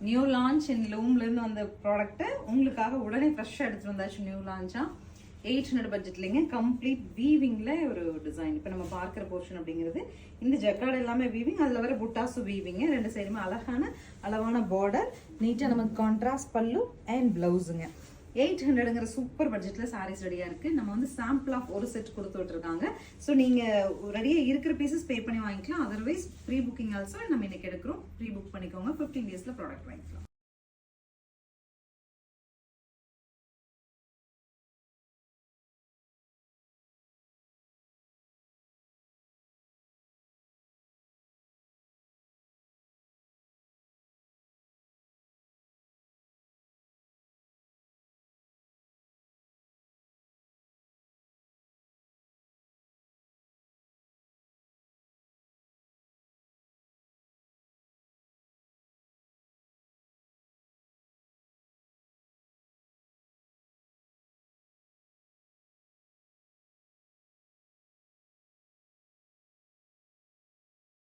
New launch இன் லூம்ல இருந்து வந்த product உங்களுக்காக உடனே ஃப்ரெஷ்ஷா எடுத்துட்டு வந்தாச்சு. நியூ லான்ச்சா 800 பட்ஜெட்லங்க. கம்ப்ளீட் வீவிங்ல ஒரு டிசைன். இப்போ நம்ம பார்க்குற போர்ஷன் அப்படிங்கிறது இந்த ஜக்கார்டு எல்லாமே வீவிங், அதில் வர புட்டாசு வீவிங்க. ரெண்டு சைடுமே அளவான பார்டர், நீட்டாக நமக்கு கான்ட்ராஸ்ட் பல்லு அண்ட் பிளவுஸுங்க. 800ங்கிற சூப்பர் பட்ஜெட்டில் சாரீஸ் ரெடியாக இருக்குது. நம்ம வந்து சாம்பிள் ஆஃப் ஒரு செட் கொடுத்து விட்டுருக்காங்க. ஸோ நீங்கள் ரெடியாக இருக்கிற பீசஸ் பே பண்ணி வாங்கிக்கலாம். அதர்வைஸ் ப்ரீ புக்கிங் ஆல்சோ நம்ம இன்னைக்கு எடுக்கிறோம். ப்ரீ புக் பண்ணிக்கோங்க. 15 டேஸில் ப்ராடக்ட் வாங்கிக்கலாம்.